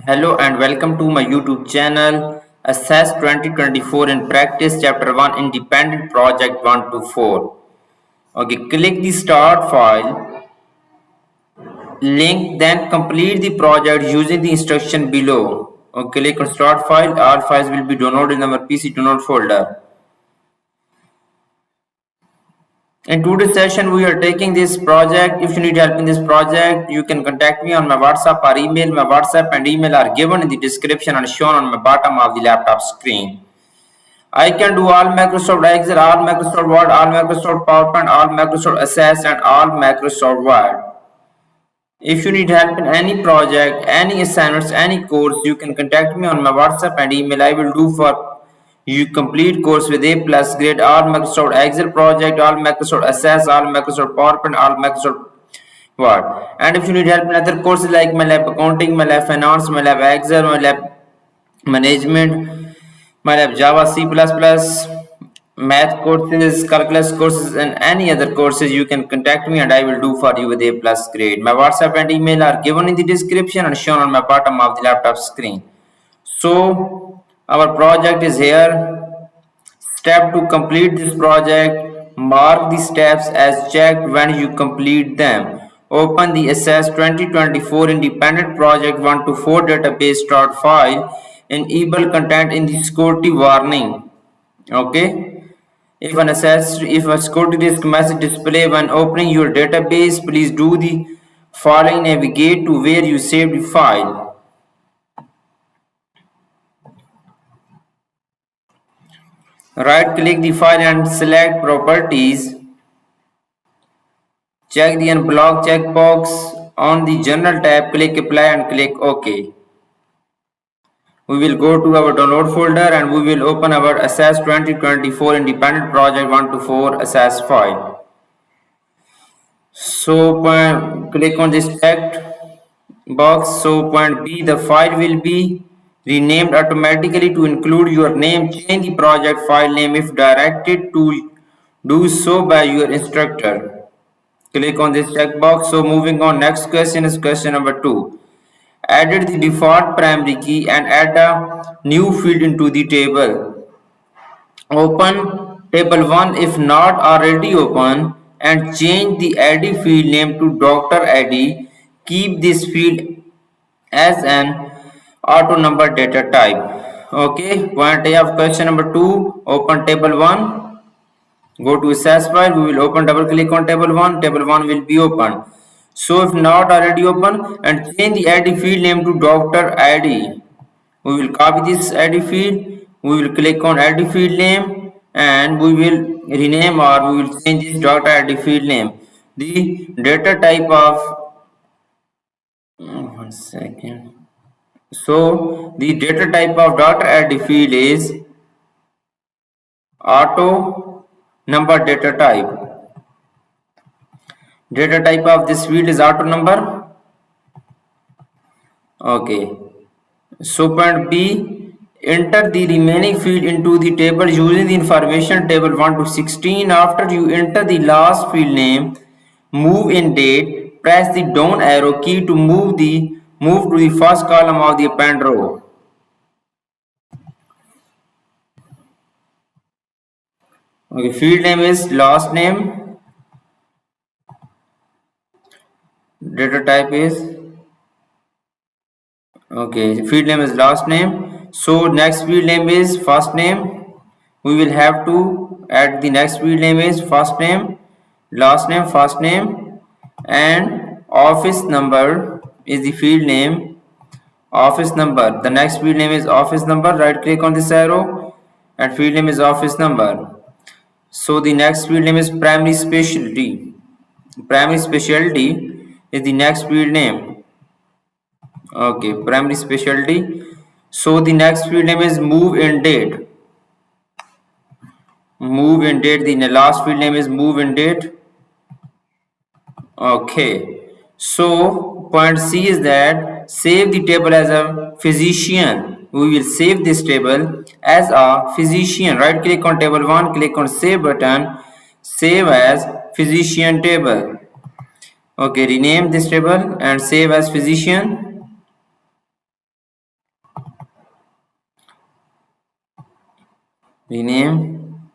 Hello and welcome to my YouTube channel Assess 2024 in Practice Chapter 1 Independent Project 1 to 4. Okay, click the Start File link, then complete the project using the instruction below. Okay, click on Start File. All files will be downloaded in our PC download folder. In today's session, we are taking this project. If you need help in this project, you can contact me on my WhatsApp or email. My WhatsApp and email are given in the description and shown on the bottom of the laptop screen. I can do all Microsoft Excel, all Microsoft Word, all Microsoft PowerPoint, all Microsoft Access, and all Microsoft Word. If you need help in any project, any assignments, any course, you can contact me on my WhatsApp and email. I will do for you complete course with A plus grade, all Microsoft Excel project, all Microsoft Access, all Microsoft PowerPoint, all Microsoft Word. And if you need help in other courses like MyLab Accounting, MyLab Finance, MyLab Excel, MyLab Management, MyLab Java, C++, math courses, calculus courses, and any other courses, you can contact me and I will do for you with A plus grade. My WhatsApp and email are given in the description and shown on my bottom of the laptop screen. So our project is here. Step to complete this project. Mark the steps as checked when you complete them. Open the Assess 2024 Independent Project 1 to 4 database start file. Enable content in the security warning. Okay. If a security risk message display when opening your database, please do the following: navigate to where you saved the file. Right click the file and select properties. Check the unblock checkbox on the general tab, click apply and click OK. We will go to our download folder and we will open our Assess 2024 Independent Project 1 to 4 Assess file. So click on this checked box. So point B, the file will be renamed automatically to include your name. Change the project file name if directed to do so by your instructor. Click on this checkbox. So moving on, next question is question number 2. Added the default primary key and add a new field into the table. Open table 1 if not already open and change the ID field name to Dr. ID. Keep this field as an auto number data type. Okay, point A of question number 2. Open table 1. Go to Assess file. We will open, double click on table 1. Table 1 will be open. So if not already open, and change the ID field name to Dr. ID. We will copy this ID field. We will click on ID field name and we will rename or we will change this Dr. ID field name. The data type of 1 second. So the data type of Dr. ID field is auto number data type. Data type of this field is auto number. Okay. So point B, enter the remaining field into the table using the information table 1 to 16. After you enter the last field name, move in date, press the down arrow key to move to the first column of the append row. Okay, field name is last name, data type is okay, field name is last name. So next field name is first name. We will have to add the next field name is first name, last name, first name, and office number is the field name. Office number. The next field name is office number. Right click on this arrow and field name is office number. So the next field name is primary specialty. Primary specialty is the next field name. Okay, primary specialty. So the next field name is move in date. Move in date. The last field name is move in date. Okay. So point C is that save the table as a physician. We will save this table as a physician. Right click on table 1, click on save button, save as physician table. Okay, rename this table and save as physician. rename,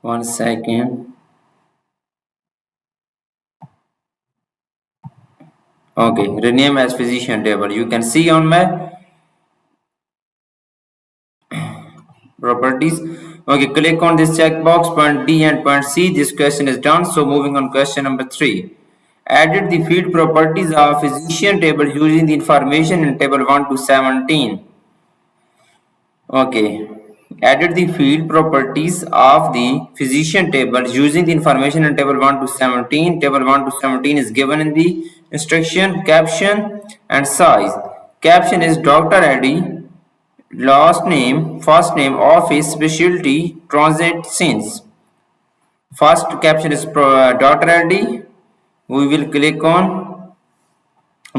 one second. Okay, rename as physician table. You can see on my properties. Okay, click on this checkbox, point D and point C. This question is done. So moving on question number 3. Added the field properties of physician table using the information in table 1 to 17. Okay. Added the field properties of the physician table using the information in table 1 to 17. Table 1 to 17 is given in the instruction, caption and size. Caption is Dr. Eddy, last name, first name, office, specialty, transit, scenes. First caption is Dr. Eddy. We will click on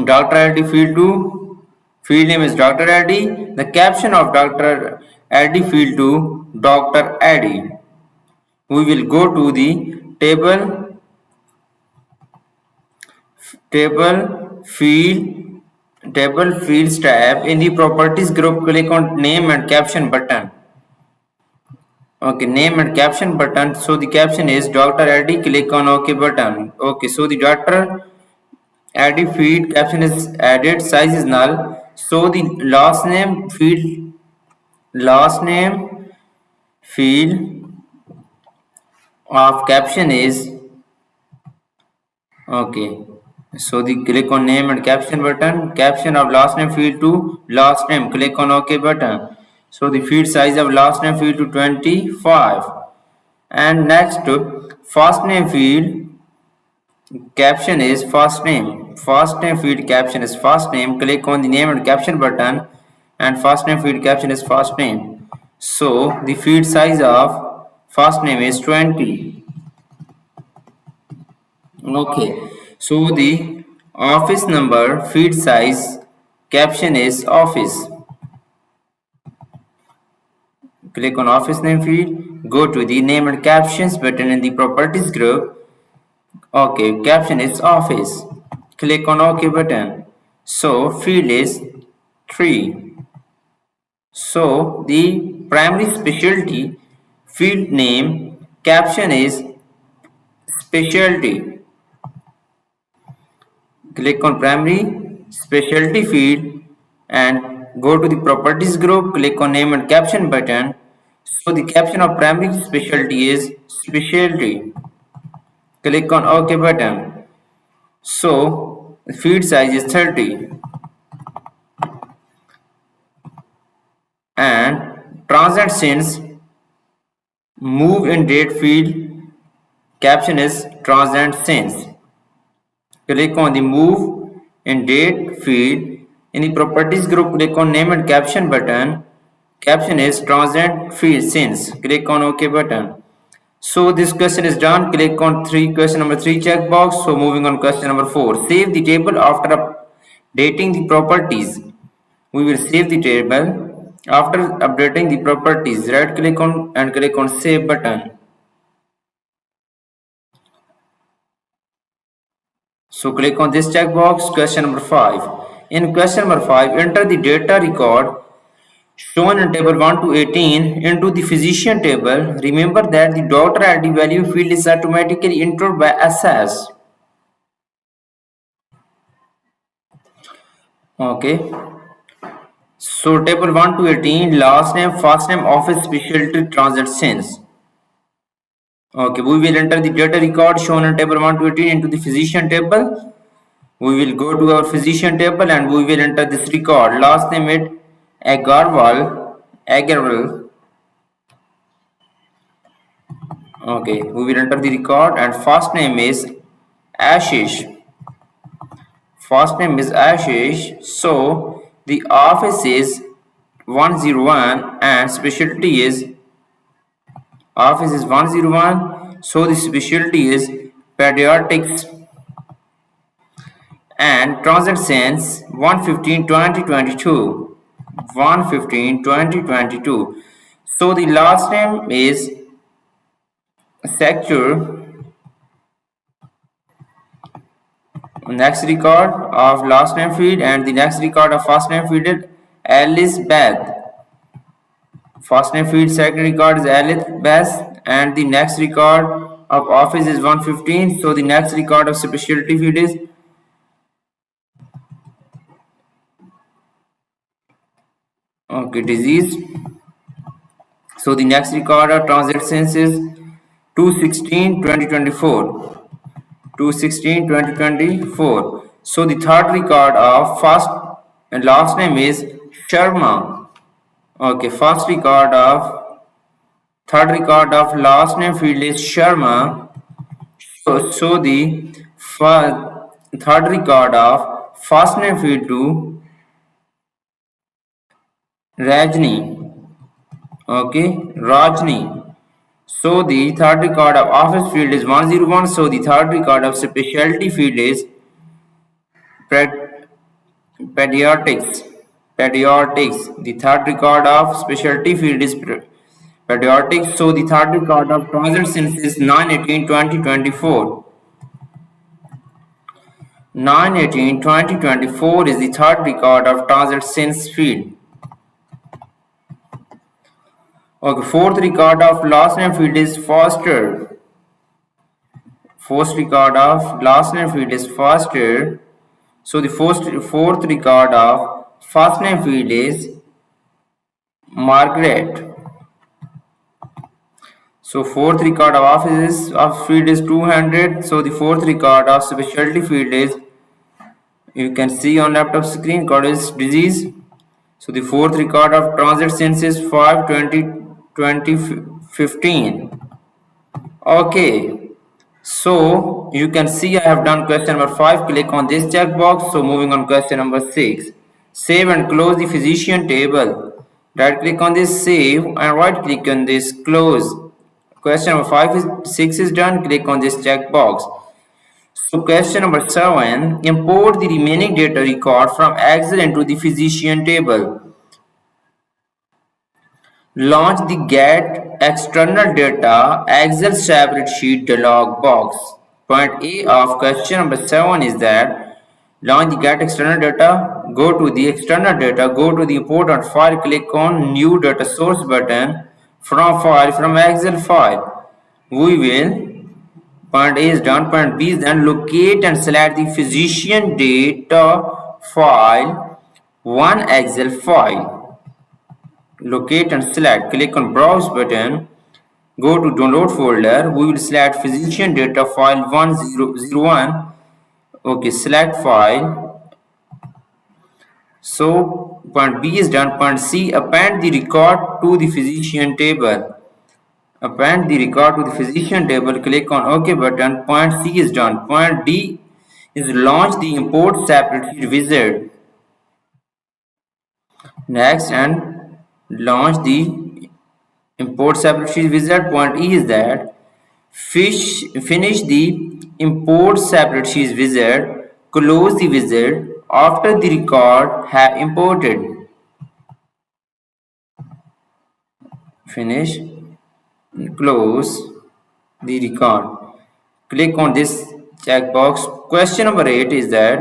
Dr. Eddy field 2. Field name is Dr. Eddy. The caption of Dr. Eddy field 2, Dr. Eddy. We will go to the table fields tab. In the properties group, click on name and caption button. Okay, name and caption button. So the caption is Dr. Eddy. Click on OK button. Okay, so the Dr. Eddy field caption is added. Size is null. So the last name field of caption is okay. So the click on name and caption button. Caption of last name field to last name. Click on OK button. So the field size of last name field to 25. And next first name field caption is first name. First name field caption is first name. Click on the name and caption button. And first name field caption is first name. So the field size of first name is 20. Okay. So the office number field size caption is office. Click on office name field. Go to the name and captions button in the properties group. Okay, caption is office. Click on OK button. So field is 3. So the primary specialty field name caption is specialty. Click on primary specialty field and go to the properties group. Click on name and caption button. So the caption of primary specialty is specialty. Click on OK button. So the field size is 30. And transit since move in date field caption is transit since. Click on the move in date field. In the properties group, click on name and caption button. Caption is transit field since. Click on OK button. So this question is done. Click on question number 3 checkbox. So moving on question number 4. Save the table after updating the properties. We will save the table after updating the properties. Right click on and click on save button. So click on this checkbox, question number 5. In question number 5, enter the data record shown in table 1 to 18 into the physician table. Remember that the Dr. ID value field is automatically entered by SS. Okay. So table 1 to 18, last name, first name, office, specialty, transit, since. Okay, we will enter the data record shown in table 1 to 18 into the physician table. We will go to our physician table and we will enter this record. Last name is Agarwal. Okay, we will enter the record and first name is Ashish. First name is Ashish. So the office is 101 and specialty is office is 101. So the specialty is pediatrics and transit since 1/15/2022. 1/15/2022. So the last name is Sector. Next record of last name field and the next record of first name field is Elizabeth. First name field second record is Alith Bass, and the next record of office is 115. So the next record of specialty field is disease. So the next record of transit sense is 2/16/2024. 2/16/2024. So the third record of first and last name is Sharma. Okay, third record of last name field is Sharma. So the third record of first name field to Rajni. Okay, Rajni. So the third record of office field is 101. So the third record of specialty field is pediatrics. Pediatrics. The third record of specialty field is pediatrics. So the third record of transit since is 9/18/2024. 9/18/2024 is the third record of transit since field. Okay, fourth record of last name field is Foster. Fourth record of last name field is Foster. So the fourth record of first name field is Margaret. So fourth record of office of field is 200. So the fourth record of specialty field is, you can see on laptop screen, code is disease. So the fourth record of transit since is 5/20/2015. Okay, so you can see I have done question number 5. Click on this checkbox. So moving on question number 6. Save and close the physician table. Right click on this save and right click on this close. Question number 6 is done. Click on this checkbox. So question number 7. Import the remaining data record from Excel into the physician table. Launch the Get External Data Excel spreadsheet dialog box. Point A of question number 7 is that launch the Get External Data, go to the external data, go to the important file, click on New Data Source button from Excel file. We will, point A is done, point B is then locate and select the physician data file, one Excel file. Locate and select, click on browse button, go to download folder, we will select physician data file 1001. Okay, select file. So point B is done. Point C, append the record to the physician table. Append the record to the physician table, click on OK button. Point C is done. Point D is launch the import spreadsheet wizard. Next, and launch the import spreadsheet wizard. Point E is that finish the import spreadsheet wizard, close the wizard after the record have imported. Finish, close the record. Click on this checkbox. Question number 8 is that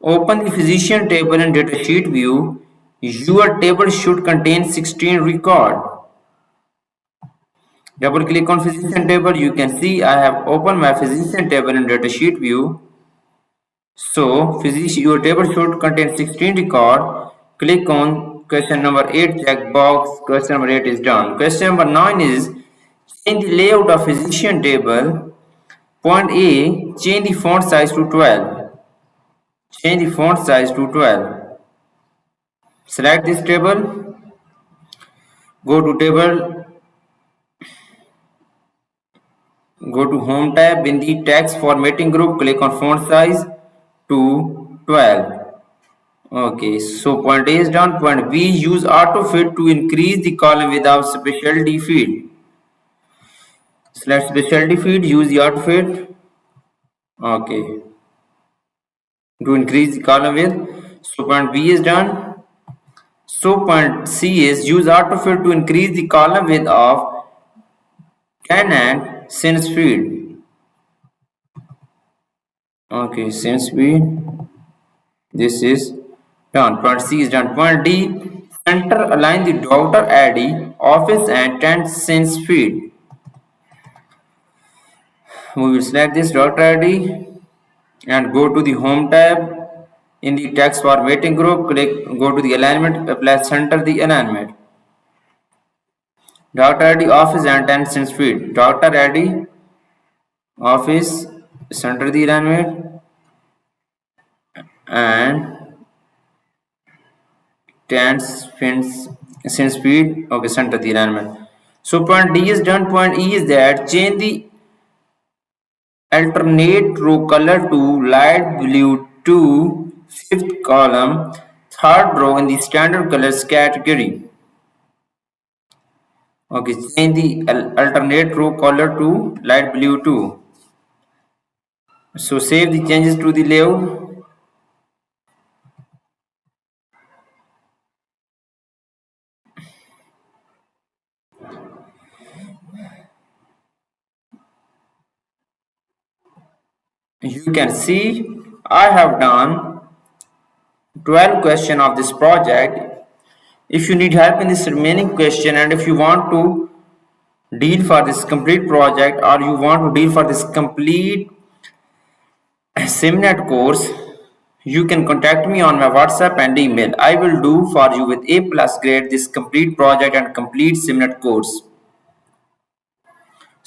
open the physician table in datasheet view. Your table should contain 16 record. Double click on physician table. You can see I have opened my physician table in datasheet view. So your table should contain 16 record. Click on question number 8 checkbox. Question number 8 is done. Question number 9 is change the layout of physician table. Point A, change the font size to 12. Change the font size to 12. Select this table. Go to table. Go to home tab. In the text formatting group, click on font size to 12. Okay, so point A is done. Point B, use autofit to increase the column without specialty field. Select specialty field, use the autofit. Okay, to increase the column width. So point B is done. So point C is use autofill to increase the column width of tenant since field. Okay, since field. This is Done. Point C is done. Point D. Center align the Dr. Addy office and 10 cents feed. We will select this Dr. Addy and go to the home tab. In the text formatting group, go to the alignment, apply center the alignment. Dr. Addy office and 10 cents feed. Dr. Addy office, center the alignment and 10 cents speed. Okay, center the alignment. So point D is done. Point E is that change the alternate row color to light blue to fifth column, third row in the standard colors category. Okay, change the alternate row color to light blue too. So save the changes to the layout. You can see I have done 12 questions of this project. If you need help in this remaining question and if you want to deal for this complete project or you want to deal for this complete Simnet course, you can contact me on my WhatsApp and email. I will do for you with A+ grade this complete project and complete Simnet course.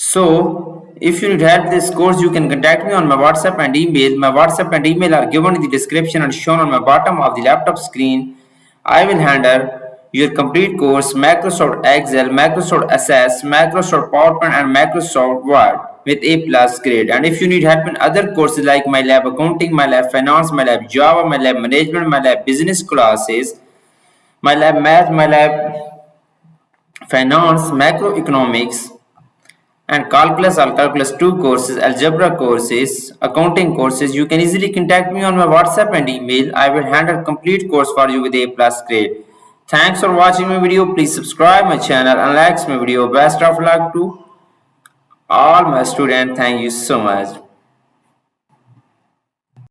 So, if you need help this course, you can contact me on my WhatsApp and email. My WhatsApp and email are given in the description and shown on my bottom of the laptop screen. I will handle your complete course Microsoft Excel, Microsoft Access, Microsoft PowerPoint and Microsoft Word with A+ grade. And if you need help in other courses like MyLab Accounting, MyLab Finance, MyLab Java, MyLab Management, MyLab Business classes, MyLab Math, MyLab Finance, Macroeconomics, and calculus or calculus 2 courses, algebra courses, accounting courses, you can easily contact me on my WhatsApp and email. I will handle complete course for you with A+ grade. Thanks for watching my video. Please subscribe my channel and like my video. Best of luck to all my students. Thank you so much.